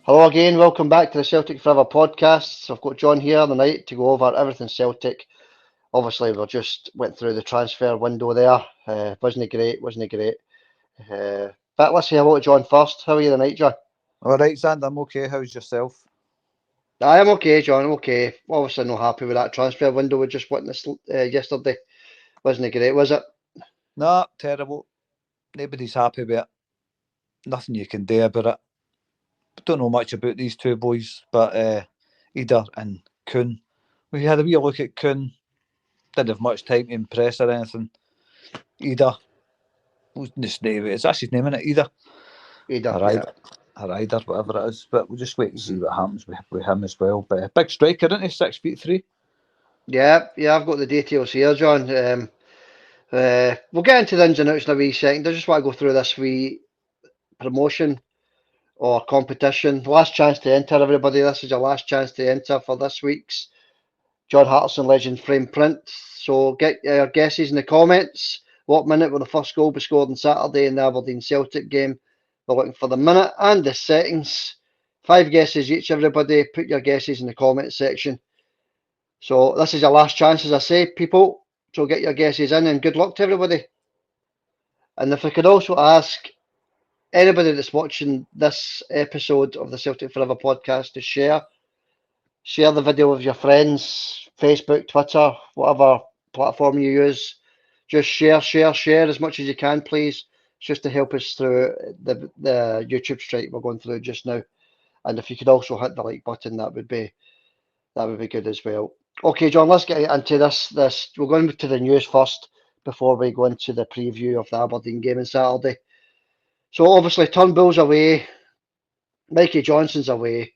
Hello again, welcome back to the Celtic Forever podcast. So I've got John here tonight to go over everything Celtic. Obviously, we just went through the transfer window there. Wasn't it great? But let's say hello to John first. How are you tonight, John? All right, Zand, I'm okay. How's yourself? I am okay, John. I'm okay. Obviously, not happy with that transfer window we just witnessed yesterday. Wasn't it great, was it? Nah, terrible. Nobody's happy with it. Nothing you can do about it. Don't know much about these two boys, but Eder and Kuhn. We had a wee look at Kuhn. Didn't have much time to impress or anything. Eder. What's his name? It's actually his name, isn't it? Eder. Either, Or yeah. Eder. Or Eder, whatever it is. But we'll just wait and see what happens with him as well. But a big striker, isn't he? 6'3". Yeah, I've got the details here, John. We'll get into the ins and outs in a wee second. I just want to go through this wee promotion or competition. Last chance to enter, everybody. This is your last chance to enter for this week's John Hartson Legend Frame Print. So get your guesses in the comments. What minute will the first goal be scored on Saturday in the Aberdeen Celtic game? We're looking for the minute and the settings. 5 guesses each, everybody. Put your guesses in the comment section. So this is your last chance, as I say, people. So get your guesses in and good luck to everybody. And if I could also ask anybody that's watching this episode of the Celtic Forever podcast to share the video with your friends, Facebook, Twitter, whatever platform you use. Just share as much as you can, please. It's just to help us through the YouTube strike we're going through just now. And if you could also hit the like button, that would be good as well. Okay, John, let's get into this. We're going to the news first before we go into the preview of the Aberdeen game on Saturday. So obviously Turnbull's away, Mikey Johnson's away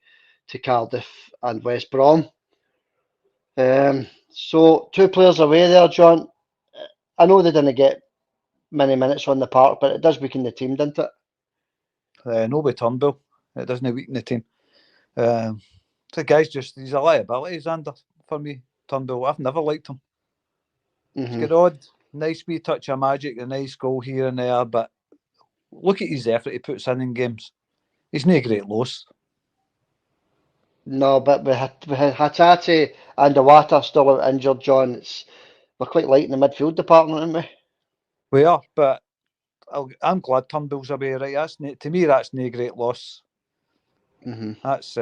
to Cardiff and West Brom. So 2 players away there, John. I know they didn't get many minutes on the park, but it does weaken the team, didn't it? No with Turnbull. It doesn't weaken the team. The guy's he's a liability, Xander, for me. Turnbull, I've never liked him. He's got odd, nice wee touch of magic, a nice goal here and there, but look at his effort he puts in games. He's no great loss. No, but we had Hatate and Iwata still out injured, John. We're quite light in the midfield department, aren't we? We are, but I'm glad Turnbull's away, right? To me, that's no great loss. That's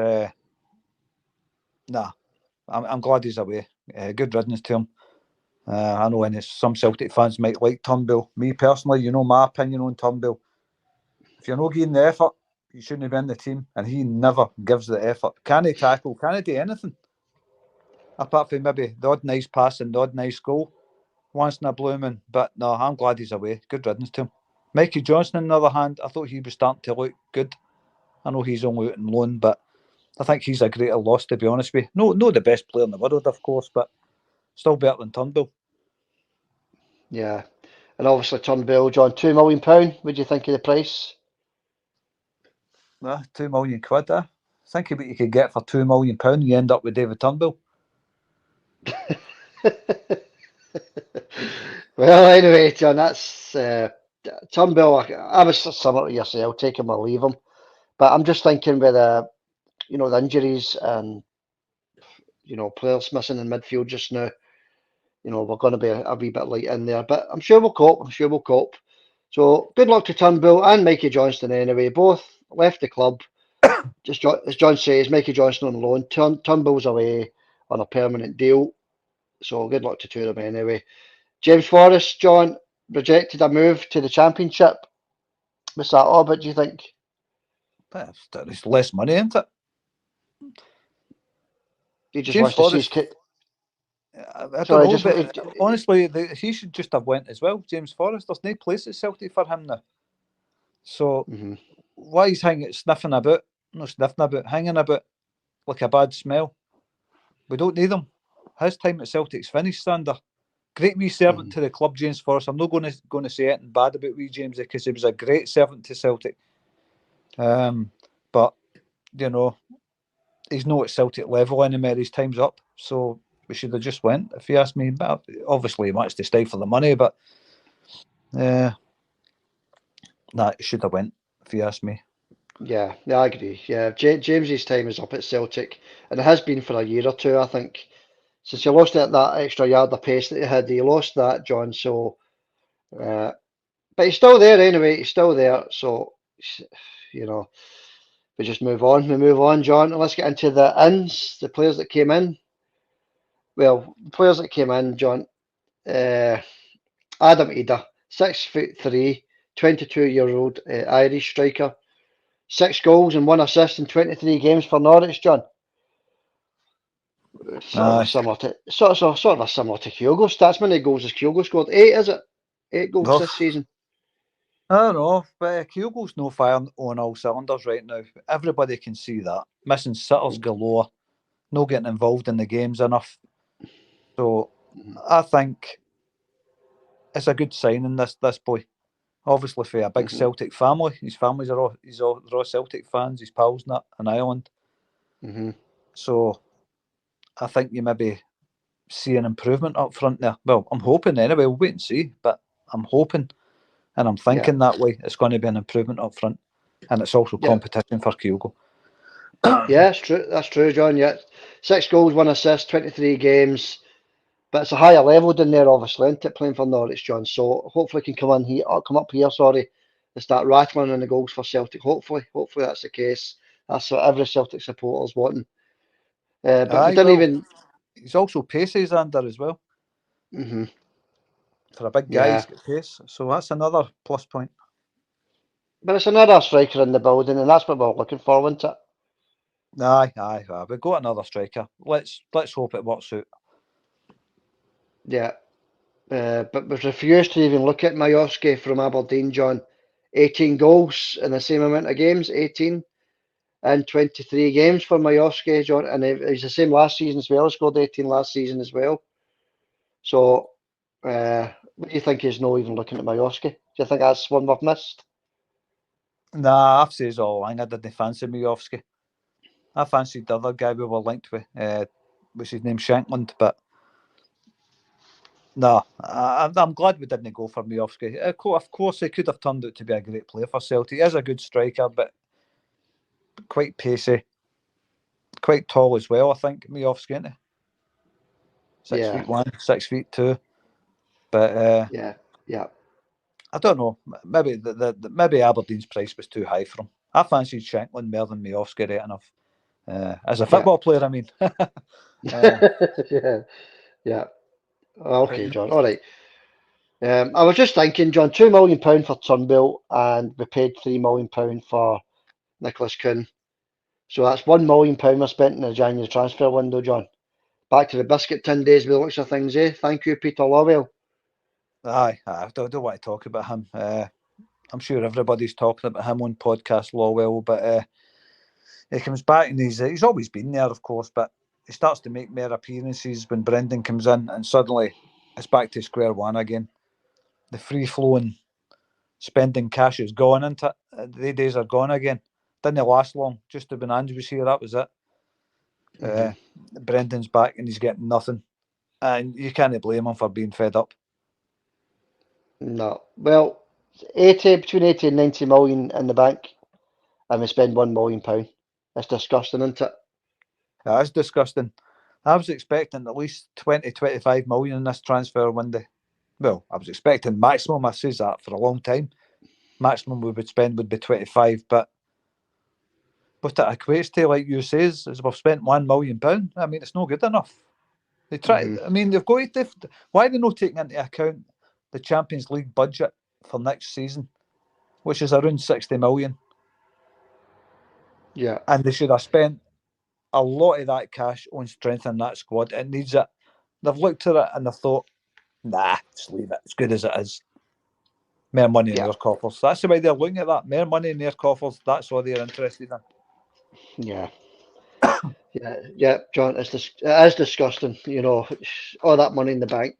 nah. I'm glad he's away. Good riddance to him. I know some Celtic fans might like Turnbull. Me personally, you know my opinion on Turnbull. If you're not giving the effort, you shouldn't be in the team. And he never gives the effort. Can he tackle? Can he do anything? Apart from maybe the odd nice pass and the odd nice goal. Once in a blue moon. But no, I'm glad he's away. Good riddance to him. Mikey Johnson, on the other hand, I thought he was starting to look good. I know he's only out on loan, but I think he's a greater loss, to be honest with you. No, the best player in the world, of course, but still better than Turnbull. Yeah. And obviously Turnbull, John, £2 million. What do you think of the price? £2 million. Think of what you could get for £2 million. You end up with David Turnbull. Well, anyway, John, that's Turnbull. I was similar to yourself, take him or leave him. But I'm just thinking with the injuries and players missing in midfield just now. We're going to be a wee bit light in there, but I'm sure we'll cope. So good luck to Turnbull and Mikey Johnston anyway. Both left the club. Just as John says, Mikey Johnston on loan. Turnbull's away on a permanent deal. So good luck to 2 of them anyway. James Forrest, John, rejected a move to the Championship. What's that all about, do you think? It's less money, isn't it? He just wants to see his kid. I don't know, but honestly, he should just have went as well, James Forrest. There's no place at Celtic for him now. So why he's hanging about like a bad smell? We don't need him. His time at Celtic's finished, Sander. Great wee servant to the club, James Forrest. I'm not going to say anything bad about wee James because he was a great servant to Celtic. But he's not at Celtic level anymore. His time's up. So we should have just went, if you ask me. But obviously he wants to stay for the money, but it should have went, if you ask me. Yeah, I agree. Yeah, James's time is up at Celtic, and it has been for a year or two, I think. Since he lost that extra yard of pace that he had, he lost that, John. So, uh, but he's still there anyway. He's still there. So, you know, we just move on. We move on, John. And let's get into the ins, the players that came in. Well, the players that came in, John. Uh, Adam Ida, 6'3", 22-year-old Irish striker. 6 goals and 1 assist in 23 games for Norwich, John. Aye. Sort of a similar to Kyogo stats. How many goals has Kyogo scored? 8, is it? 8 goals Oh, this season. I don't know, but Kyogo's no firing on all cylinders right now. Everybody can see that. Missing sitters galore, no getting involved in the games enough. So I think it's a good signing, this boy. Obviously for a big Celtic family. His families are all Celtic fans, his pals in Ireland. Mm-hmm. So I think you maybe see an improvement up front there. Well, I'm hoping anyway, we'll wait and see, but I'm hoping and I'm thinking that way it's going to be an improvement up front. And it's also Yeah. competition for Kyogo. Yeah, it's true. That's true, John. Yeah. 6 goals, 1 assist, 23 games. But it's a higher level down there, obviously, isn't it, playing for Norwich, John? So hopefully he can come up here, sorry, and start rattling in the goals for Celtic. Hopefully that's the case. That's what every Celtic supporter's wanting. But we Aye, didn't well, even. he's also pacey, Xander, as well. Hmm. For a big guy, Yeah, he's got pace. So that's another plus point. but it's another striker in the building, and that's what we're looking for, isn't it? Aye. We've got another striker. Let's hope it works out. Yeah. But we've refused to even look at Majowski from Aberdeen, John. 18 goals in the same amount of games, 18 and 23 games for Majowski, John. And he's the same last season as well. He scored 18 last season as well. So, what do you think he's not even looking at Majowski? Do you think that's one we've missed? Nah, I've said all along I didn't fancy Majowski. I fancied the other guy we were linked with, what's his name, Shankland, but no, I'm glad we didn't go for Majowski. Of course, he could have turned out to be a great player for Celtic. He is a good striker, but quite pacey, quite tall as well, I think, Majowski, isn't he? 6'1", 6'2". But Yeah. I don't know. Maybe maybe Aberdeen's price was too high for him. I fancied Shankland more than Majowski, right enough. As a football player, I mean. Yeah. Yeah. Okay, John. All right. I was just thinking, John, £2 million for Turnbull, and we paid £3 million for Nicholas Kuhn. So that's £1 million we spent in the January transfer window, John. Back to the biscuit tin days with the looks of things, eh? Thank you, Peter Lawwell. Aye. I don't want to talk about him. I'm sure everybody's talking about him on podcast Lawwell, but he comes back and he's always been there, of course, but he starts to make more appearances when Brendan comes in, and suddenly it's back to square one again. The free-flowing spending cash is gone, isn't it? The days are gone again. Didn't last long. Just when Ange was here, that was it. Brendan's back and he's getting nothing. And you can't blame him for being fed up. No. Well, between 80 and 90 million in the bank, and we spend £1 million. It's disgusting, isn't it? That's disgusting. I was expecting at least 20, 25 million in this transfer window. Well, I was expecting maximum. I says that for a long time. Maximum we would spend would be 25, but what it equates to, like you says, is we've spent £1 million. I mean, it's not good enough. They try. I mean, they've got to. Why are they not taking into account the Champions League budget for next season, which is around 60 million? Yeah. And they should have spent a lot of that cash on strengthening that squad. It needs it. They've looked at it and they've thought, nah, just leave it. It's good as it is. More money in their coffers. That's the way they're looking at that. More money in their coffers. That's all they're interested in. Yeah. John, it is disgusting. You know, all that money in the bank.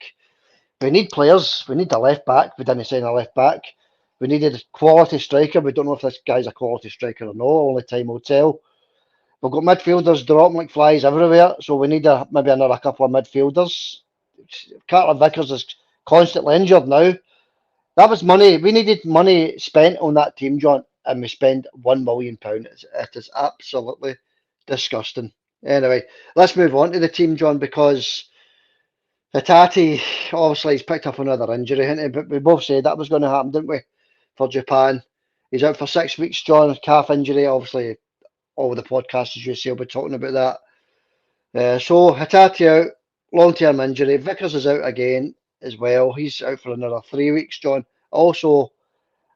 We need players. We need a left back. We didn't sign a left back. We needed a quality striker. We don't know if this guy's a quality striker or not. Only time will tell. We've got midfielders dropping like flies everywhere, so we need maybe another couple of midfielders. Carter Vickers is constantly injured now. That was money. We needed money spent on that team, John. and we spend £1 million. It is absolutely disgusting. Anyway, let's move on to the team, John, because Hatate, obviously, he's picked up another injury, hasn't he? But we both said that was going to happen, didn't we, for Japan? He's out for 6 weeks, John, calf injury. Obviously, all the podcasts, as you say, will be talking about that. So, Hatate out, long-term injury. Vickers is out again as well. He's out for another 3 weeks, John. Also,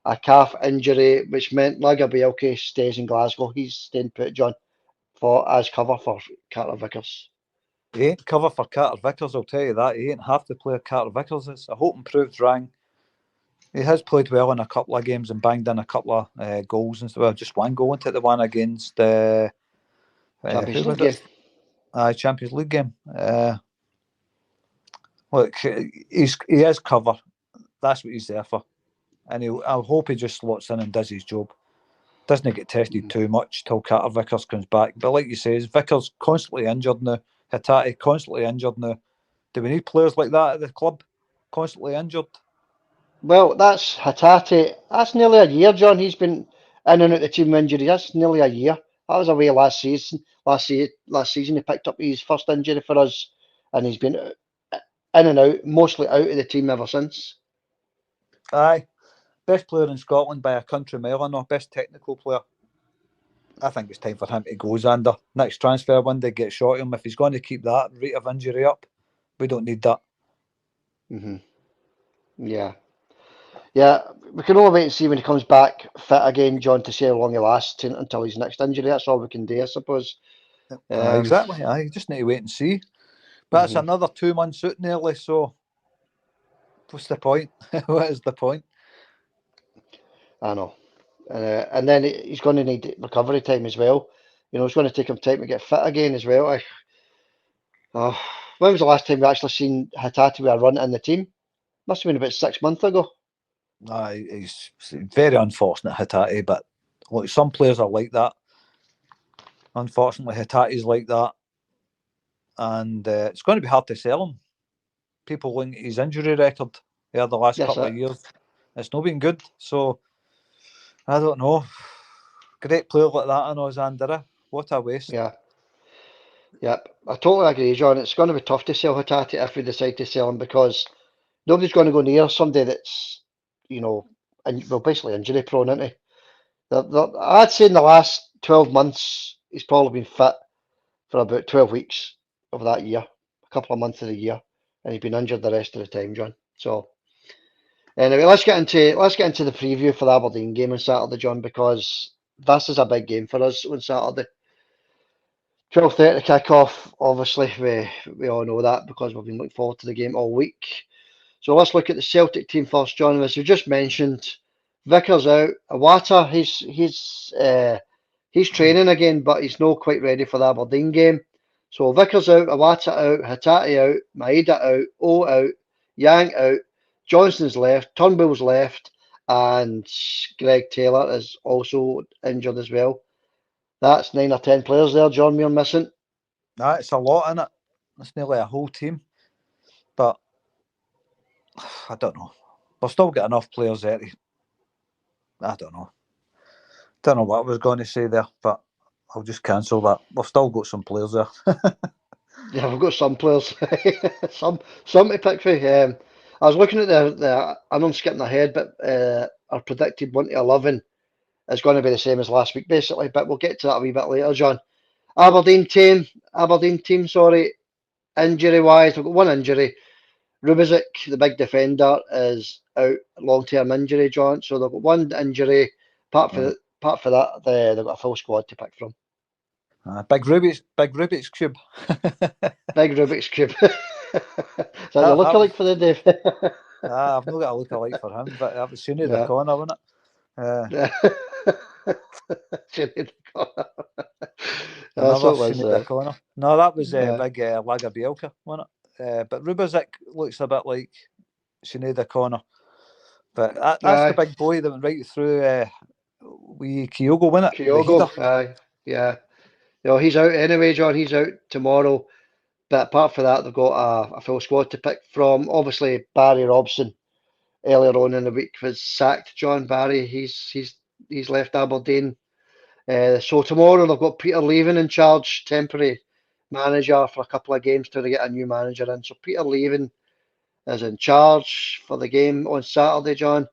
a calf injury, which meant Lagerbielke stays in Glasgow. He's staying put, John, as cover for Carter Vickers. He ain't cover for Carter Vickers, I'll tell you that. He ain't half the player Carter Vickers is. I hope and proved wrong. He has played well in a couple of games and banged in a couple of goals and stuff. Well, just one goal into the one against Champions who League was game. it? Champions League game. Look, he is cover. That's what he's there for. And I hope he just slots in and does his job. Doesn't get tested too much till Carter Vickers comes back. But like you say, Vickers constantly injured now. Hatate constantly injured now. Do we need players like that at the club? Constantly injured? Well, that's Hatate. That's nearly a year, John. He's been in and out the team with injury. That's nearly a year. That was away last season. Last season, he picked up his first injury for us, and he's been in and out, mostly out of the team ever since. Aye. Best player in Scotland by a country mile, and best technical player. I think it's time for him to go, Xander. Next transfer window, get shot him. If he's going to keep that rate of injury up, we don't need that. Yeah. Yeah, we can only wait and see when he comes back fit again, John, to see how long he lasts until his next injury. That's all we can do, I suppose. Exactly. You just need to wait and see. But that's another 2 months out nearly, so what's the point? What is the point? I know. And then he's going to need recovery time as well. You know, it's going to take him time to get fit again as well. When was the last time we actually seen Hatate with a run in the team? Must have been about 6 months ago. He's very unfortunate, Hatate, but look, some players are like that. Unfortunately, Hatate's like that. And it's going to be hard to sell him. People link his injury record the last couple of years. It's not been good. So, I don't know. Great player like that, I know, Xander. What a waste. Yeah. Yep. I totally agree, John. It's going to be tough to sell Hatate if we decide to sell him because nobody's going to go near somebody that's, basically injury prone, isn't he? I'd say in the last 12 months, he's probably been fit for about 12 weeks of that year, a couple of months of the year, and he's been injured the rest of the time, John. So, anyway, let's get into the preview for the Aberdeen game on Saturday, John, because this is a big game for us on Saturday. 12:30 kick-off, obviously, we all know that because we've been looking forward to the game all week. So let's look at the Celtic team first, John. As we just mentioned, Vickers out. Iwata, he's training again, but he's not quite ready for the Aberdeen game. So Vickers out, Iwata out, Hatate out, Maeda out, O out, Yang out, Johnston's left, Turnbull's left, and Greg Taylor is also injured as well. That's 9 or 10 players there, John, we're missing. It's a lot, isn't it? It's nearly a whole team. But I don't know. We've still got enough players there. I don't know. Don't know what I was going to say there, but I'll just cancel that. We've still got some players there. Yeah, we've got some players. some to pick for. I was looking at I know I'm skipping ahead, but our predicted 1 to 11 is going to be the same as last week, basically. But we'll get to that a wee bit later, John. Aberdeen team, injury wise, we've got one injury. Rubizic, the big defender, is out long-term injury, John. So they've got one injury. Apart for that, they've got a full squad to pick from. Big Rubik's cube. Big Rubik's cube. Is that your lookalike for the day? I've not got a lookalike for him, but that was Sinead the corner, wasn't it? Sinead the corner. That's what was the corner. No, that was big Lagerbielke, wasn't it? But Rubizic looks a bit like Sinead the corner. But that's the big boy that went right through Kyogo, wasn't it? Kyogo, yeah. He's out anyway, John. He's out tomorrow. But apart from that, they've got a full squad to pick from. Obviously, Barry Robson earlier on in the week was sacked. John Barry, he's he's left Aberdeen. So tomorrow they've got Peter Leaving in charge, temporary manager for a couple of games till they get a new manager in. So Peter Leaving is in charge for the game on Saturday, John.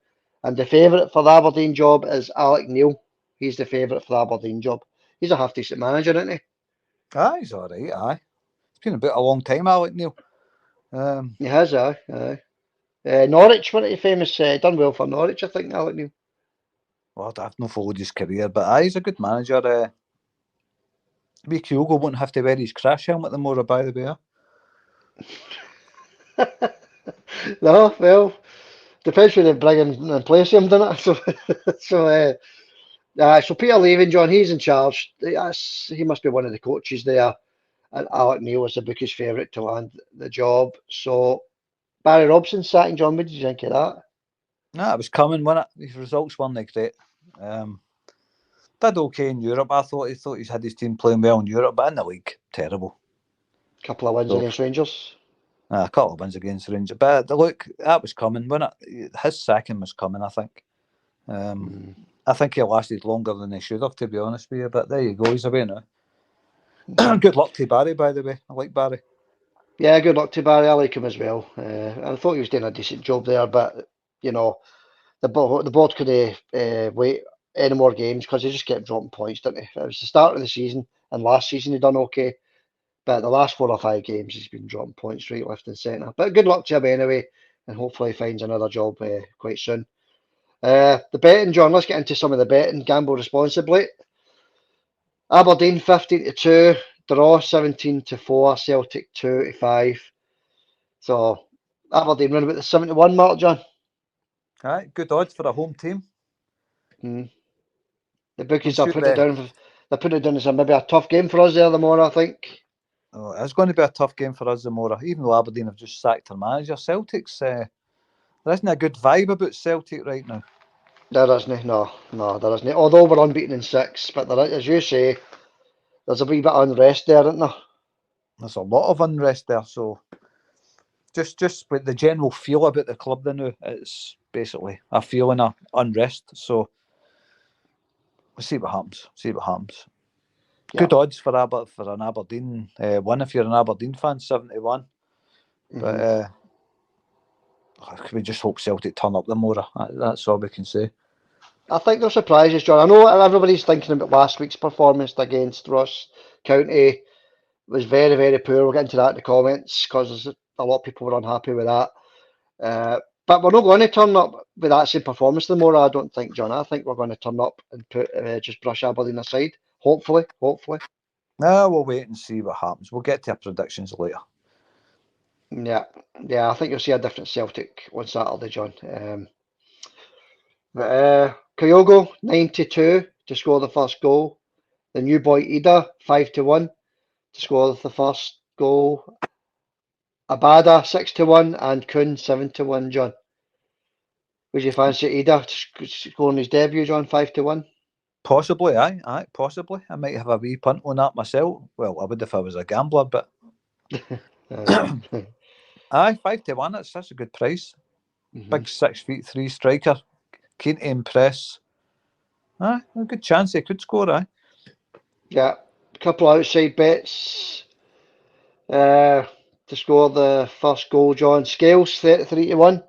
And the favourite for the Aberdeen job is Alec Neil. He's the favourite for the Aberdeen job. He's a half decent manager, isn't he? Aye, he's all right. Aye, it's been a long time, Alec Neil. He has, aye. Norwich, wasn't he famous? Done well for Norwich, I think, Alec Neil. Well, I've not followed his career, but aye, he's a good manager. Maybe Kyogo won't have to wear his crash helmet tomorrow, by the way. No, well, depends who they bring in and place him, doesn't it? So Peter Leaving, John, he's in charge. He must be one of the coaches there. And Alec Neil was the bookies' favourite to land the job. So Barry Robson sacking, John. What did you think of that? Nah, it was coming, wasn't it? His results weren't great. Did okay in Europe. I thought he's had his team playing well in Europe, but in the league, terrible. Couple of wins against Rangers. A couple of wins against Rangers. But look, that was coming, wasn't it? His sacking was coming, I think. I think he lasted longer than he should have, to be honest with you. But there you go, he's away now. Good luck to Barry, by the way. I like Barry. Yeah, good luck to Barry. I like him as well. I thought he was doing a decent job there, but you know, the board could wait any more games because he just kept dropping points, didn't he? It was the start of the season, and last season he done okay, but the last 4 or 5 games he's been dropping points right, left, and centre. But good luck to him anyway, and hopefully he finds another job quite soon. The betting, John. Let's get into some of the betting. Gamble responsibly. Aberdeen 15-2, draw 17-4, Celtic 2-5. So Aberdeen run about the 71 mark, John. Aye, good odds for a home team. The bookies are putting it down. They're putting it down as maybe a tough game for us there, the more, I think. Oh, it's going to be a tough game for us, the more. Even though Aberdeen have just sacked their manager, Celtic's there isn't a good vibe about Celtic right now. There isn't. No, there isn't. Although we're unbeaten in 6, but there, as you say, there's a wee bit of unrest there, isn't there? There's a lot of unrest there, so just with the general feel about the club now, it's basically a feeling of unrest. So we'll see what happens. Yeah. Good odds for an Aberdeen win if you're an Aberdeen fan, 71. But we just hope Celtic turn up the more. That's all we can say. I think there's surprises, John. I know everybody's thinking about last week's performance against Ross County. It was very, very poor. We'll get into that in the comments because a lot of people were unhappy with that. But we're not going to turn up with that same performance the more, I don't think, John. I think we're going to turn up and just brush Aberdeen aside. Hopefully. No, we'll wait and see what happens. We'll get to our predictions later. Yeah, I think you'll see a different Celtic on Saturday, John. Kyogo 92 to score the first goal. The new boy Ida 5-1 to score the first goal. Abada 6-1 and Kuhn 7-1, John. Would you fancy Ida scoring his debut, John, 5-1? Possibly, aye, possibly. I might have a wee punt on that myself. Well, I would if I was a gambler, but aye, 5-1. That's a good price. Big 6'3" striker, keen to impress. Aye, a good chance he could score. Aye. Yeah, a couple of outside bets to score the first goal, John. Scales 33-1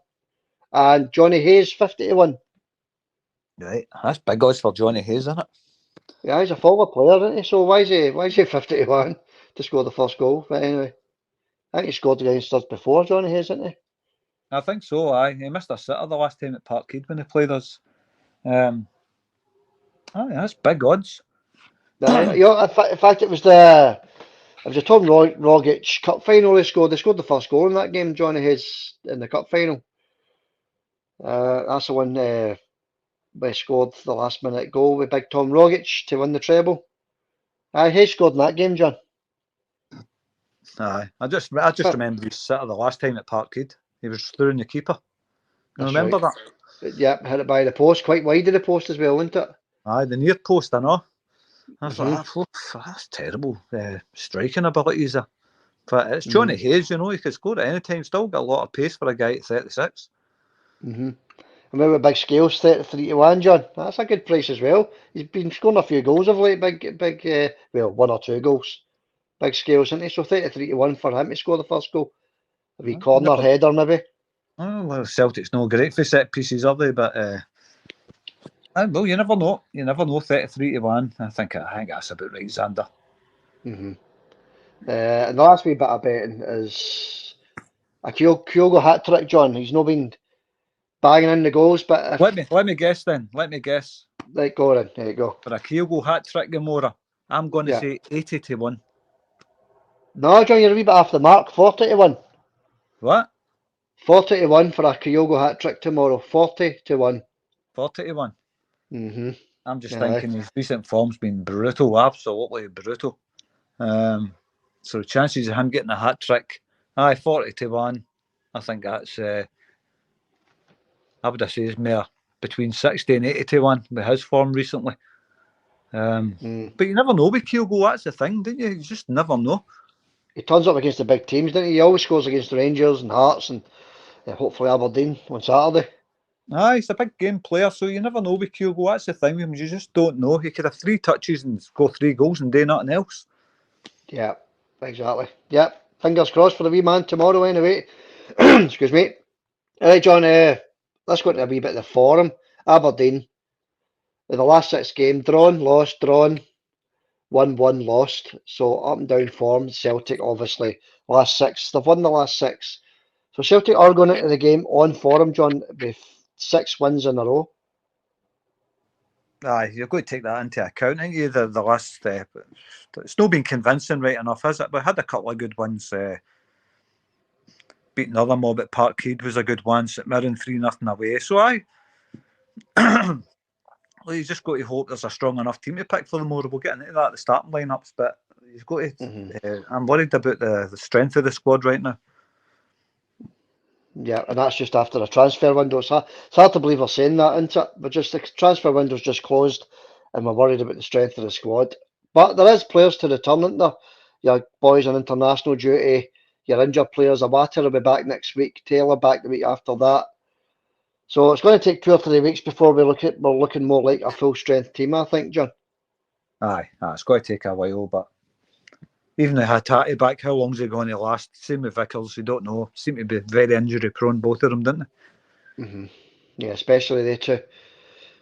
and Johnny Hayes 50-1. Right, that's big odds for Johnny Hayes, isn't it? Yeah, he's a forward player, isn't he? So why is he 50-1 to score the first goal? But anyway, I think he scored against us before, Johnny Hayes, isn't he? I think so. Aye, he missed a sitter the last time at Parkhead when he played us. Aye, that's big odds. In fact, it was the Tom Rogic Cup final. They scored the first goal in that game. Johnny Hayes in the Cup final. That's the one we scored the last minute goal with big Tom Rogic to win the treble. Hayes scored in that game, John. Aye, I just remember his sitter the last time at Parkhead. He was through the keeper. You remember right. that? Yep, hit it by the post, quite wide of the post as well, isn't it? Aye, the near post, I know. That's terrible striking abilities there. But it's Johnny Hayes, he could score at any time. Still got a lot of pace for a guy at 36. Remember Big Scales 33-1, John. That's a good price as well. He's been scoring a few goals of late. Well, 1 or 2 goals. Big Scales, isn't he? So 33-1 for him to score the first goal. A wee corner Never, header, maybe. well, Celtic's no great for set pieces, are they? But well, you never know. You never know. 33-1. I think that's about right, Xander. And the last wee bit of betting is a Kyogo hat trick, John. He's not been banging in the goals, but if Let me guess then. Let me guess. like go on, there you go. For a Kyogo hat trick, Gamora, I'm going to Yeah. say 80-1. No, John, you're a wee bit off the mark. 40-1. What? 40-1 for a Kyogo hat trick tomorrow. 40-1. 40-1. I'm just Aye. thinking his recent form's been brutal, absolutely brutal. So the chances of him getting a hat trick, 40-1. I think that's, I would say, is more between 60 and 80-1 with his form recently. But you never know with Kyogo, that's the thing, don't you? You just never know. He turns up against the big teams, doesn't he? He always scores against Rangers and Hearts and hopefully Aberdeen on Saturday. He's a big game player, so you never know with Kyogo. That's the thing with him, you just don't know. He could have 3 touches and score 3 goals and do nothing else. Yeah, exactly. Yep. Fingers crossed for the wee man tomorrow anyway. Excuse me. All right, John, let's go into a wee bit of the form. Aberdeen, in the last 6 games, drawn, 1-1, lost. So up and down form. Celtic, obviously, last 6. They've won the last 6. So Celtic are going into the game on form, John, with 6 wins in a row. You've got to take that into account, ain't you? The last step. It's not been convincing right enough, has it? We had a couple of good ones. Beating other mob at Parkhead was a good one. St Mirren 3-0 away. So well, you just got to hope there's a strong enough team to pick for tomorrow. We'll get into that at the starting lineups, but you've got to. I'm worried about the strength of the squad right now. Yeah, and that's just after the transfer window. It's hard to believe we're saying that, isn't it? But just the transfer window's just closed, and we're worried about the strength of the squad. But there is players to return, isn't there? Your boys on international duty, your injured players. Awata will be back next week. Taylor back the week after that. So it's going to take 2 or 3 weeks before we're looking more like a full strength team, I think, John. It's going to take a while, but even the Hattati back, how long's he going to last? Same with Vickers, we don't know. Seem to be very injury prone, both of them, didn't they? Yeah, especially they two.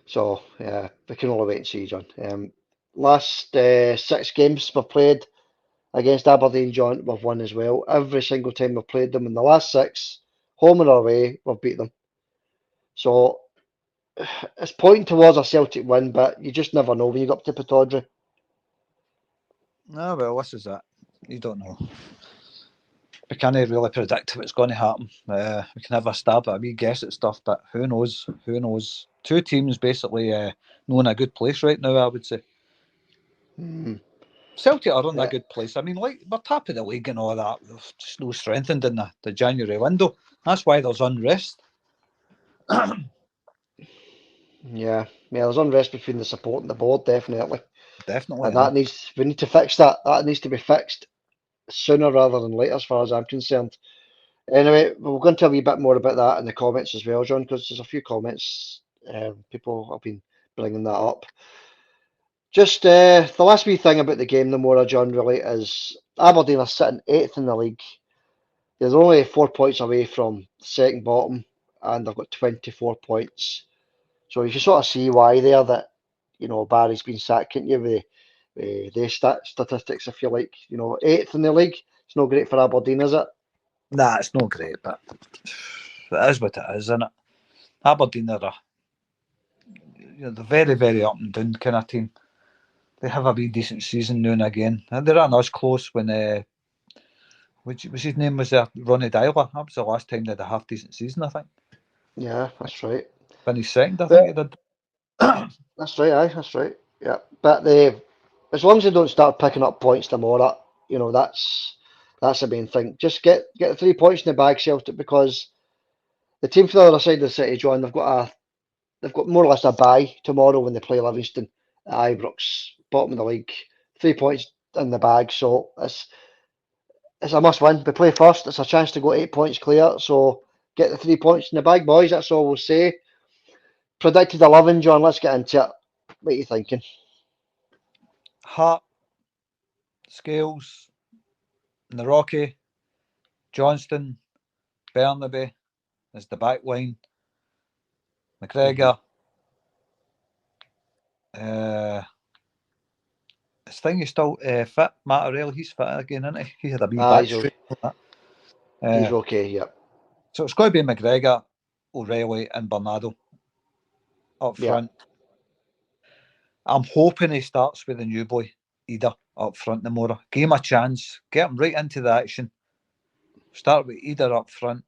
So yeah, we can only wait and see, John. Last 6 games we've played against Aberdeen, John, we've won as well. Every single time we've played them in the last 6, home and away, we've beat them. So it's pointing towards a Celtic win, but you just never know when you go up to Pittodrie. Well, this is it. You don't know. We can't really predict what's going to happen. We can have a stab at a wee guess at stuff, but who knows? Who knows? 2 teams basically not in a good place right now, I would say. Celtic are in a good place. I mean, like, we're top of the league and all that. There's just no strengthened in the January window. That's why there's unrest. Yeah, there's unrest between the support and the board, definitely. Definitely. And we need to fix that. That needs to be fixed sooner rather than later, as far as I'm concerned. Anyway, we're going to tell you a bit more about that in the comments as well, John, because there's a few comments. People have been bringing that up. Just the last wee thing about the game, the more, John, really, is Aberdeen are sitting 8th in the league. They're only 4 points away from second bottom, and they've got 24 points. So you can sort of see why there that, Barry's been sacked, can't you, with their statistics, if you like. 8th in the league. It's not great for Aberdeen, is it? Nah, it's not great, but it is what it is, isn't it? Aberdeen are they're very, very up and down kind of team. They have a wee decent season now and again. And they ran us close when which was his name was Ronnie Dyler. That was the last time they had a half decent season, I think. Yeah, that's right. Finished second, I think he did. That's right, aye, that's right. Yeah, but as long as they don't start picking up points tomorrow, that's the main thing. Just get the 3 points in the bag, Celtic, because the team from the other side of the city, John, they've got more or less a bye tomorrow when they play Livingston at Ibrox, bottom of the league. 3 points in the bag, so it's a must win. We play first, it's a chance to go 8 points clear, so get the 3 points in the bag, boys. That's all we'll say. predicted 11, John. Let's get into it. What are you thinking? Hart, Scales, Naroki, Johnston, Bernaby as the back line, McGregor. His thing is still fit. Mattarelli, he's fit again, isn't he? He had a wee back strain. He's okay, yep. So it's got to be McGregor, O'Reilly, and Bernardo up front. I'm hoping he starts with the new boy, Ida, up front tomorrow. Give him a chance. Get him right into the action. Start with Ida up front.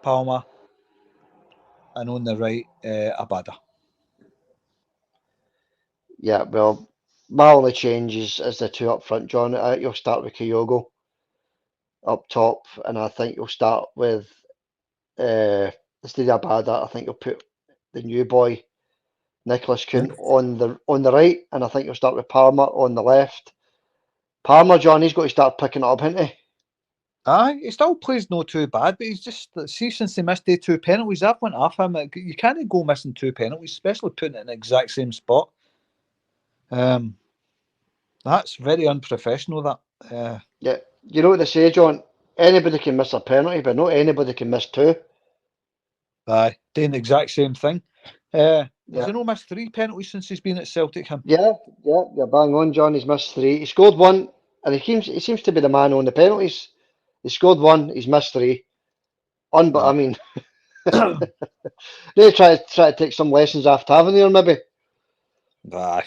Palmer. And on the right, Abada. Yeah, well, my only change is the two up front, John. You'll start with Kyogo up top, and I think you'll start with instead of Abada, I think you'll put the new boy Nicholas Kuhn on the right, and I think you'll start with Palmer on the left. Palmer, John, he's got to start picking it up, hasn't he? Aye, he still plays no too bad, but he's just, see, since they missed the 2 penalties, I've went off him. You can't go missing 2 penalties, especially putting it in the exact same spot. That's very unprofessional, that. Yeah, you know what they say, John? Anybody can miss a penalty, but not anybody can miss 2. Aye, doing the exact same thing. Has he not missed 3 penalties since he's been at Celtic? Him? Yeah, you're bang on, John. He's missed 3. He scored 1, and he seems to be the man on the penalties. He scored 1, he's missed 3. But I mean, they try to take some lessons after Tavernier, maybe. Aye.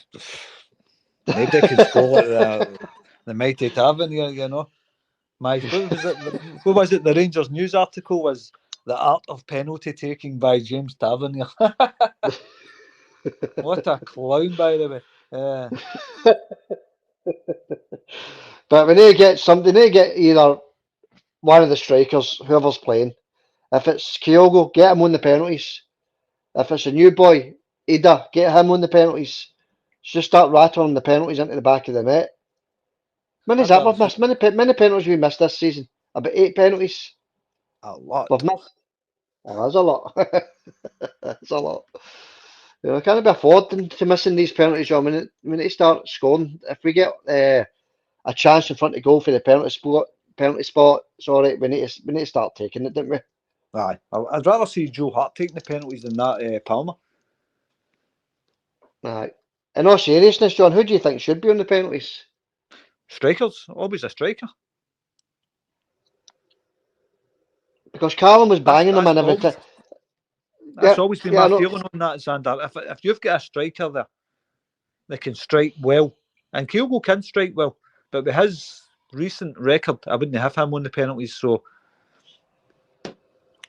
Maybe they could score like the mighty Tavernier, you know. What was it? The Rangers news article was The Art of Penalty Taking by James Tavernier. What a clown, by the way. But we need to get something. They need to get either one of the strikers, whoever's playing. If it's Kyogo, get him on the penalties. If it's a new boy, Ida, get him on the penalties. Just start rattling the penalties into the back of the net. Many penalties we missed this season? About 8 penalties. A lot. We've missed. Oh, that's a lot. That's a lot. You know, can't be affording to missing these penalties, John. We need to start scoring. If we get a chance in front of goal for the penalty spot, sorry, we need to start taking it, don't we? Aye, I'd rather see Joe Hart taking the penalties than that Palmer. Aye. In all seriousness, John, who do you think should be on the penalties? Strikers, always a striker. Because Callum was banging them in every time. That's always been my feeling on that, Xander. If you've got a striker there that can strike well, and Kyogo can strike well, but with his recent record, I wouldn't have him on the penalties. So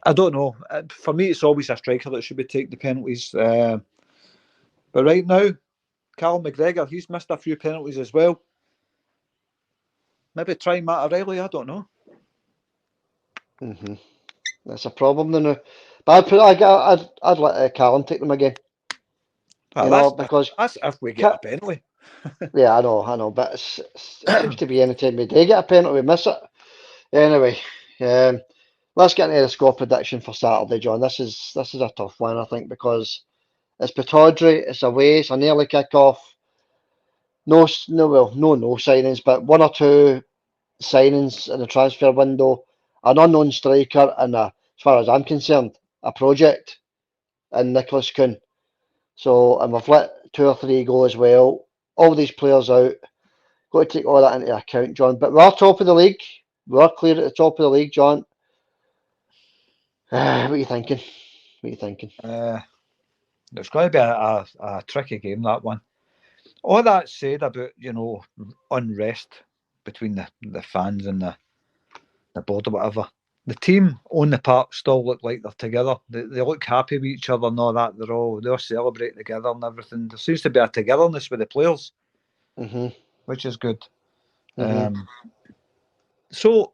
I don't know. For me, it's always a striker that should be taking the penalties. But right now, Callum McGregor, he's missed a few penalties as well. Maybe try Mattarelli, I don't know. That's a problem then. But I'd let Callum take them again. Because that's if we get a penalty. Yeah, I know, but it seems to be any time we do get a penalty, we miss it. Anyway, let's get into the score prediction for Saturday, John. This is a tough one, I think, because it's Pittodrie, it's away, it's an early kick-off. No signings, but 1 or 2 signings in the transfer window, an unknown striker, and as far as I'm concerned, a project in Nicholas Kuhn. So, and we've let 2 or 3 go as well. All these players out. Got to take all that into account, John. But we are top of the league. We are clear at the top of the league, John. What are you thinking? It's going to be a tricky game, that one. All that said about, unrest between the fans and the board or whatever, the team on the park still look like they're together. They look happy with each other and all that. They're all celebrating together and everything. There seems to be a togetherness with the players, which is good. So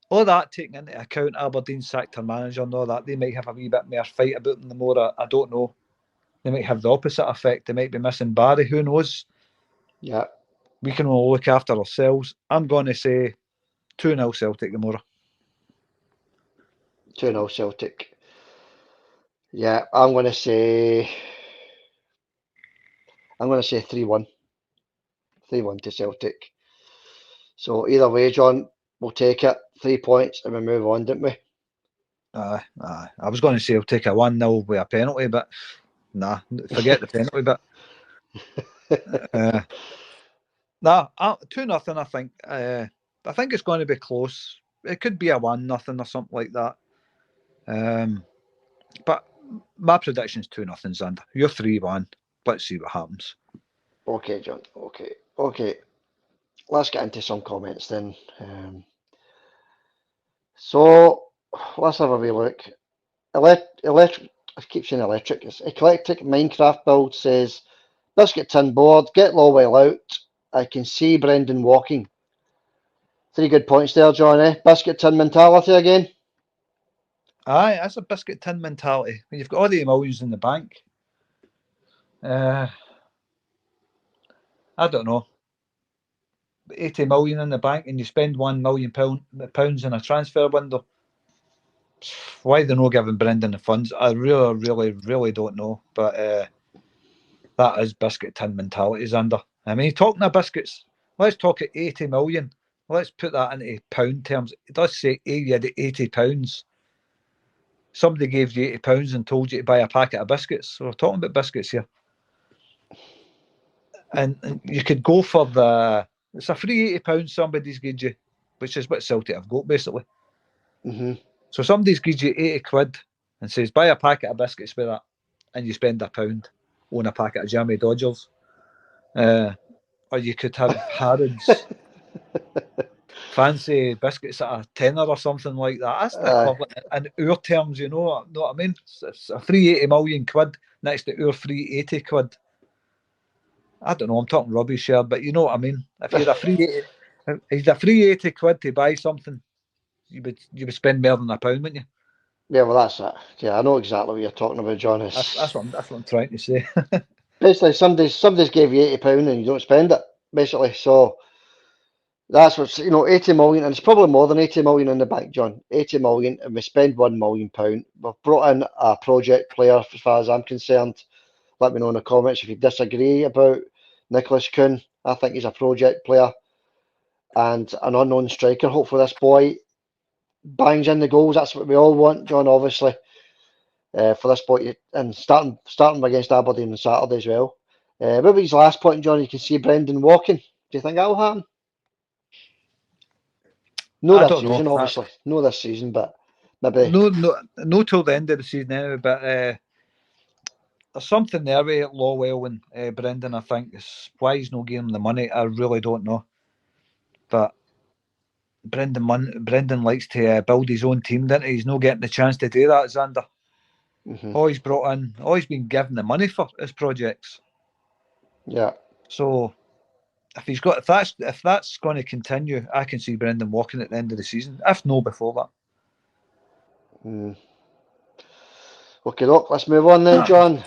all that taking into account, Aberdeen sacked their manager and all that, they might have a wee bit more fight about them tomorrow. I don't know. They might have the opposite effect. They might be missing Barry. Who knows? Yeah. We can all look after ourselves. I'm going to say 2-0 Celtic tomorrow. 2-0 Celtic. Yeah, I'm going to say 3-1. 3-1 to Celtic. So either way, John, we'll take it. 3 points and we move on, didn't we? Aye. I was going to say I'll take a 1-0 with a penalty, but nah, forget the penalty bit. Nah, 2-0. I think. I think it's going to be close. It could be a 1-0 or something like that. But my prediction's 2-0, Xander. You're 3-1. Let's see what happens. Okay, John. Okay. Let's get into some comments then. So let's have a wee look. Electric. I keep saying electric. It's eclectic Minecraft build says biscuit tin board. Get Lowell out. I can see Brendan walking. 3 good points there, John. Biscuit tin mentality again. Aye, that's a biscuit tin mentality. When you've got all the millions in the bank. I don't know. 80 million in the bank and you spend £1 million in a transfer window. Why they're not giving Brendan the funds, I really don't know. But that is biscuit tin mentality, Xander. I mean, talking of biscuits, let's talk at 80 million. Let's put that into pound terms. It does say you had £80. Somebody gave you £80 and told you to buy a packet of biscuits. So we're talking about biscuits here. And you could go for it's a free £80 somebody's given you, which is what Celtic have got basically. Mm-hmm. So somebody's gives you 80 quid and says buy a packet of biscuits with that, and you spend £1 on a packet of Jammy Dodgers. Or you could have Harrods fancy biscuits at a tenner or something like that. That's the equivalent in our terms, you know what I mean? It's a free 80 million quid next to our free 80 quid. I don't know, I'm talking rubbish here, but you know what I mean. If you had a free 80 quid to buy something, you would spend more than £1, wouldn't you? Yeah, well, that's it. Yeah, I know exactly what you're talking about, John. That's what I'm trying to say. Basically somebody's gave you £80 and you don't spend it, basically. So that's what's 80 million, and it's probably more than 80 million in the bank, John. 80 million, and we spend £1 million. We've brought in a project player, as far as I'm concerned. Let me know in the comments if you disagree about Nicholas Kuhn. I think he's a project player and an unknown striker. Hopefully, this boy bangs in the goals. That's what we all want, John. Obviously, for this boy, and starting against Aberdeen on Saturday as well. Maybe his last point, John. You can see Brendan walking. Do you think that'll happen? No, I this don't know. season, obviously. No, this season, but maybe. No, till the end of the season anyway. But there's something there with Lawwell and Brendan. I think is why he's not giving him the money. I really don't know. But Brendan likes to build his own team, doesn't he? He's not getting the chance to do that, Xander. Mm-hmm. All he's brought in, all he's been given the money for his projects. Yeah. So if that's going to continue, I can see Brendan walking at the end of the season, if no before that. Mm. Okay, look, let's move on then, John.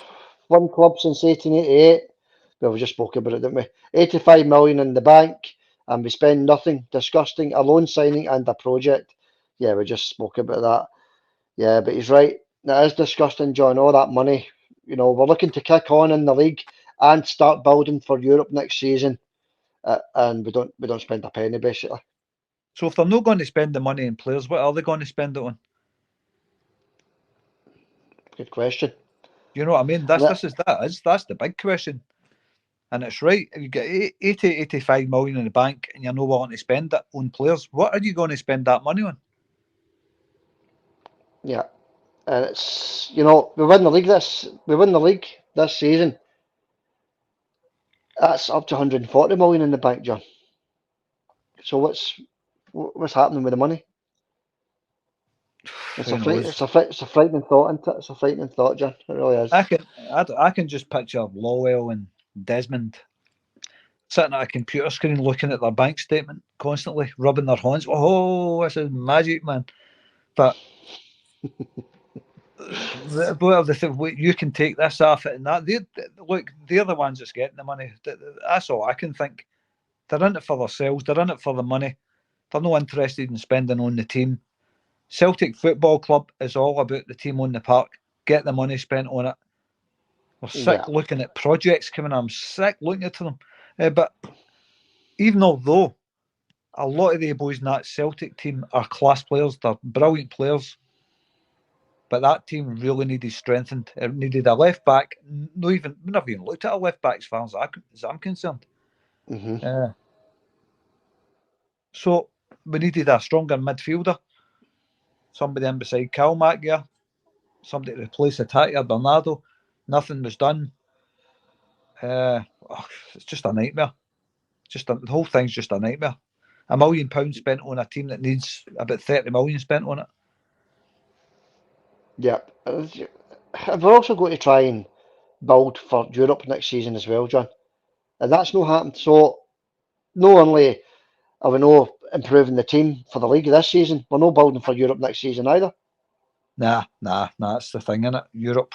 One club since 1888. Well, we just spoke about it, didn't we? 85 million in the bank, and we spend nothing. Disgusting. A loan signing and a project. Yeah, we just spoke about that. Yeah, but he's right. That is disgusting, John. All that money. We're looking to kick on in the league and start building for Europe next season, and we don't spend a penny basically. So if they're not going to spend the money in players, what are they going to spend it on? Good question. You know what I mean? That's That, the big question. And it's right. If you get 80, 85 million in the bank and you're not willing to spend it on players, what are you going to spend that money on? yeah, and it's we win the league this season. That's up to 140 million in the bank, John. So what's happening with the money? It's Who knows? it's a frightening thought, isn't it? It's a frightening thought, John. It really is. I can just picture Lawwell and Desmond sitting at a computer screen looking at their bank statement constantly, rubbing their hands. Oh, this is magic, man. But you can take this off it and that. They're the ones that's getting the money. That's all I can think. They're in it for themselves. They're in it for the money. They're not interested in spending on the team. Celtic Football Club is all about the team on the park. get the money spent on it. We're sick looking at projects coming. I'm sick looking at them. But even although a lot of the boys in that Celtic team are class players, they're brilliant players, but that team really needed strengthened. It needed a left back. We never even looked at a left back as far as I'm concerned. Mm-hmm. So we needed a stronger midfielder, somebody in beside Calmac here, somebody to replace Atatia Bernardo. Nothing was done. It's just a nightmare. The whole thing's just a nightmare. £1 million spent on a team that needs about 30 million spent on it. Yep. We're also going to try and build for Europe next season as well, John. And that's not happened. So not only are we not improving the team for the league this season, we're not building for Europe next season either. Nah, that's the thing, innit? Europe.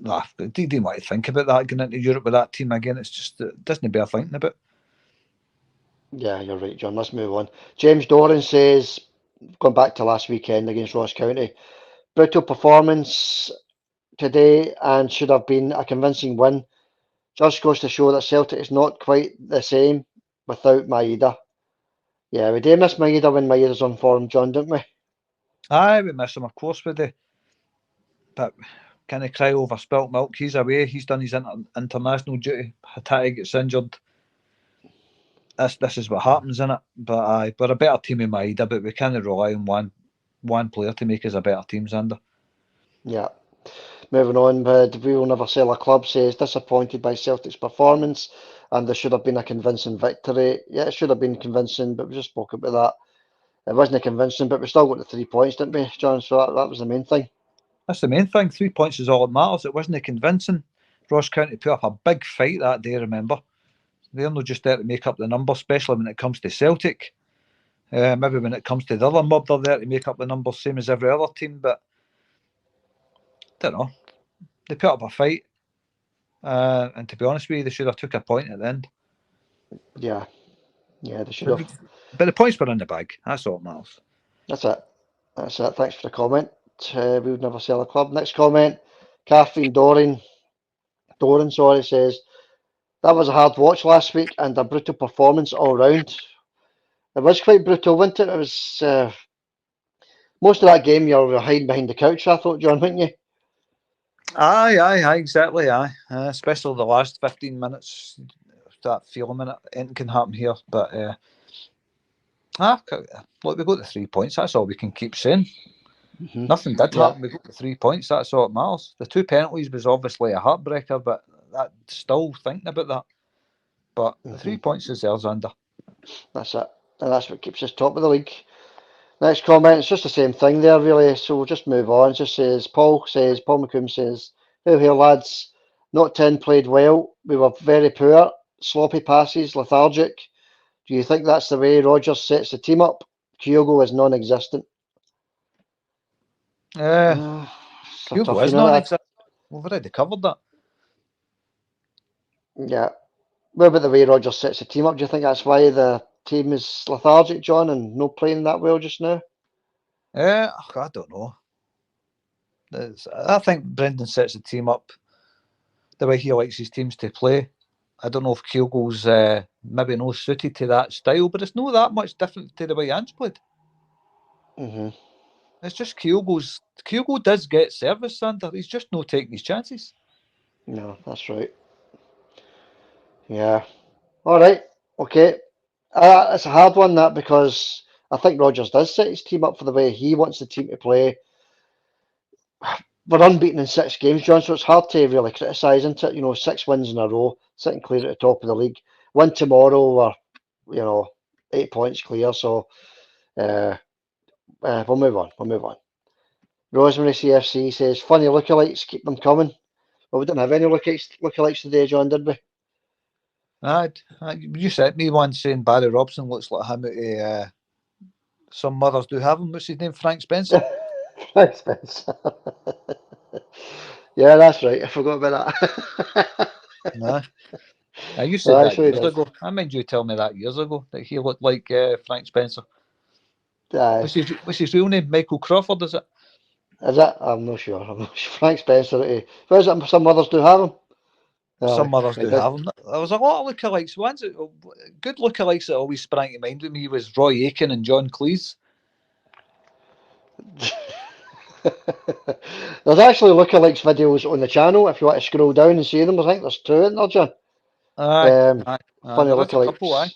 Nah, do you want to think about that, going into Europe with that team again? It's just, it doesn't bear thinking about. Yeah, you're right, John. Let's move on. James Doran says, going back to last weekend against Ross County, brutal performance today and should have been a convincing win. Just goes to show that Celtic is not quite the same without Maeda. Yeah, we do miss Maeda when Maeda's on form, John, don't we? Aye, we miss him, of course we do. But can he cry over spilt milk? He's away. He's done his international duty. Hatate gets injured. This is what happens, innit? But aye, we're a better team in Maeda, but we can't rely on one player to make us a better team, Xander. Yeah. Moving on, We Will Never Sell a Club says, disappointed by Celtic's performance and there should have been a convincing victory. Yeah, it should have been convincing, but we just spoke about that. It wasn't convincing, but we still got the 3 points, didn't we, John? So that was the main thing. That's the main thing. 3 points is all that matters. It wasn't convincing. Ross County put up a big fight that day, remember? They're not just there to make up the number, especially when it comes to Celtic. Maybe when it comes to the other mob, they're there to make up the numbers, same as every other team, but I don't know. They put up a fight. And to be honest with you, they should have took a point at the end. Yeah, they should have. But the points were in the bag. That's all that matters. That's it. Thanks for the comment. We Would Never Sell a Club. Next comment, Catherine Doran, says, that was a hard watch last week and a brutal performance all round. It was quite brutal, wasn't it? It was most of that game you were hiding behind the couch, I thought, John, weren't you? Aye, exactly, aye. Especially the last 15 minutes, that feeling in it. Anything can happen here, but look, we got the 3 points. That's all we can keep saying. Mm-hmm. Nothing did happen. We got the 3 points. That's all that matters. The 2 penalties was obviously a heartbreaker, but that still thinking about that. But the 3 points is theirs, under. That's it, and that's what keeps us top of the league. Next comment, it's just the same thing there, really. So we'll just move on. It just says, Paul McComb says, here, lads. Not 10 played well. We were very poor. Sloppy passes, lethargic. Do you think that's the way Rodgers sets the team up? Kyogo is non-existent. Kyogo is non-existent. We've already covered that. Yeah. What about the way Rodgers sets the team up? Do you think that's why the team is lethargic, John, and not playing that well just now? I don't know. I think Brendan sets the team up the way he likes his teams to play. I don't know if Kyogo's maybe not suited to that style, but it's not that much different to the way Ange played. Mm-hmm. It's just Kyogo does get service, Sander. He's just not taking his chances. No, that's right. Yeah. All right. Okay. It's a hard one, that, because I think Rodgers does set his team up for the way he wants the team to play. We're unbeaten in 6 games, John, so it's hard to really criticise, isn't it? 6 wins in a row, sitting clear at the top of the league. Win tomorrow, we're 8 points clear, so we'll move on. Rosemary CFC says, funny lookalikes, keep them coming. Well, we didn't have any lookalikes today, John, did we? You sent me one saying Barry Robson looks like him. Some mothers do have him. What's his name? Frank Spencer? Frank Spencer. Yeah, that's right. I forgot about that. No. You said that years ago. I mind you tell me that years ago, that he looked like Frank Spencer. What's his real name? Michael Crawford, is it? Is it? I'm not sure. I'm not sure. Frank Spencer. Where's it? Some others do have him. Some others He do did. have them. There was a lot of lookalikes. Good lookalikes that always sprang to mind with me was Roy Aitken and John Cleese. There's actually lookalikes videos on the channel if you want to scroll down and see them. I think there's two in there, John. Aye, Funny there is a couple, aye. lookalikes.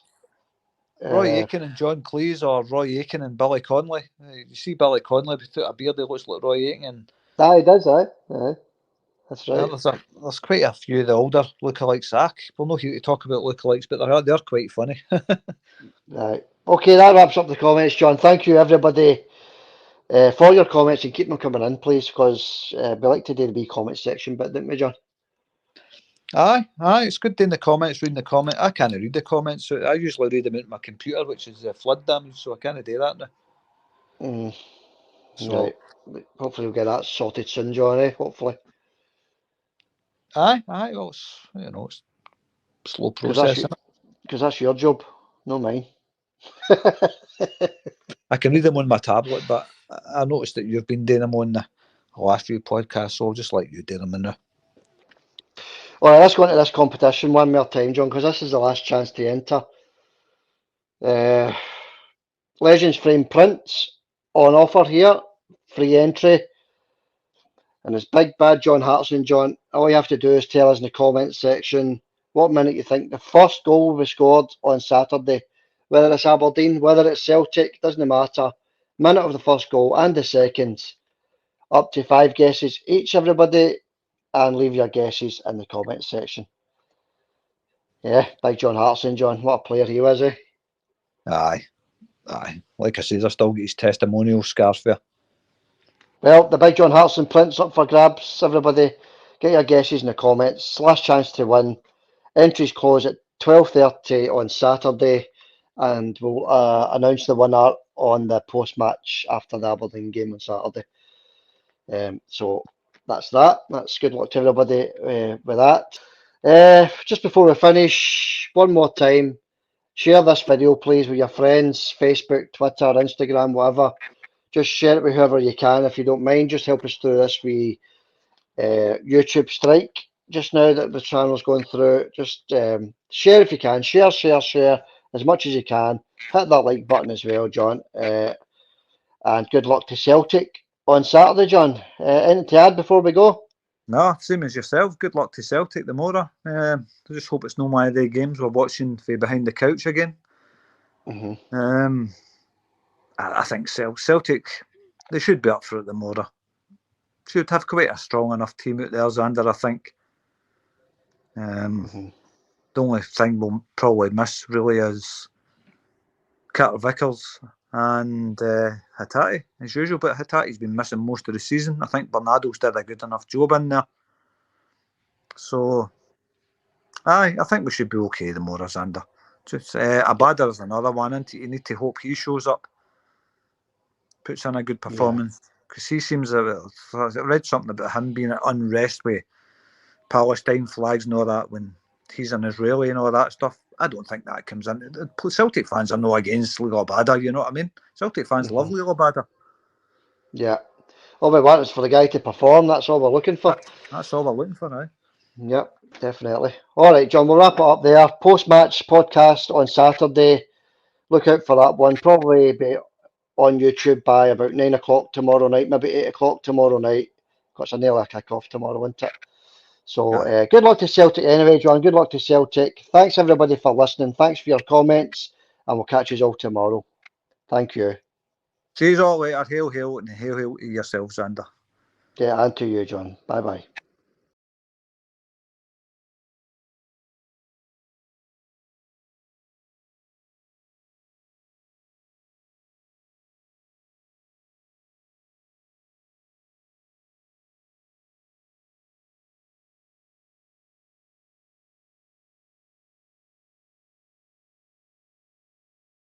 Roy Aitken and John Cleese, or Roy Aitken and Billy Connolly. You see Billy Connolly without a beard, he looks like Roy Aitken. Aye, he does, aye. That's right. There's quite a few of the older lookalikes. We're not here to talk about lookalikes, but they're quite funny. Right. Okay, that wraps up the comments, John. Thank you, everybody, for your comments, and keep them coming in, please, because we like to do the wee comment section bit, didn't we, John? Aye, it's good doing the comments, reading the comment. I can't read the comments, so I usually read them out my computer, which is flood damage, so I can't do that now. So, right. Hopefully we'll get that sorted soon, John, hopefully. Aye, well, it's slow process. Because that's your job, not mine. I can read them on my tablet, but I noticed that you've been doing them on the last few podcasts, so I'll just let you do them now. All right, let's go into this competition one more time, John, because this is the last chance to enter. Legends frame prints on offer here, free entry. And it's Big Bad John Hartson, John. All you have to do is tell us in the comments section what minute you think the first goal was scored on Saturday. Whether it's Aberdeen, whether it's Celtic, doesn't matter. Minute of the first goal and the second. Up to 5 guesses each, everybody. And leave your guesses in the comments section. Yeah, Big John Hartson, John. What a player he was, eh? Aye. Like I said, I still get his testimonial scarf there. Well, the Big John Hartson prints up for grabs. Everybody, get your guesses in the comments. Last chance to win. Entries close at 12:30 on Saturday, and we'll announce the winner on the post-match after the Aberdeen game on Saturday. So that's that. That's good luck to everybody with that. Just before we finish, one more time, share this video, please, with your friends, Facebook, Twitter, Instagram, whatever. Just share it with whoever you can, if you don't mind. Just help us through this wee YouTube strike just now that the channel's going through. Just share if you can. Share as much as you can. Hit that like button as well, John. And good luck to Celtic on Saturday, John. Anything to add before we go? No, same as yourself. Good luck to Celtic tomorrow. I just hope it's no one of the games we're watching from behind the couch again. Mm-hmm. I think Celtic, they should be up for it tomorrow. Should have quite a strong enough team out there, Xander, I think. The only thing we'll probably miss really is Carter Vickers and Hatate, as usual, but Hatate's been missing most of the season. I think Bernardo's did a good enough job in there. So, I think we should be okay tomorrow, Xander. Just Abada is another one, and you need to hope he shows up, puts in a good performance, because he seems I read something about him being at unrest with Palestine flags and all that when he's an Israeli and all that stuff. I don't think that comes in. Celtic fans are no against Leo Abada, you know what I mean? Celtic fans love Leo Abada. Yeah. All we want is for the guy to perform. That's all we're looking for. That's all we're looking for now. Yep, definitely. All right, John, we'll wrap it up there. Post-match podcast on Saturday. Look out for that one. Probably be on YouTube by about 9 o'clock tomorrow night, maybe 8 o'clock tomorrow night. Got a nail kick-off tomorrow, isn't it? So good luck to Celtic anyway, John. Good luck to Celtic. Thanks, everybody, for listening. Thanks for your comments, and we'll catch you all tomorrow. Thank you. See you all later. Hail, and hail to yourself, Xander. Yeah, and to you, John. Bye-bye.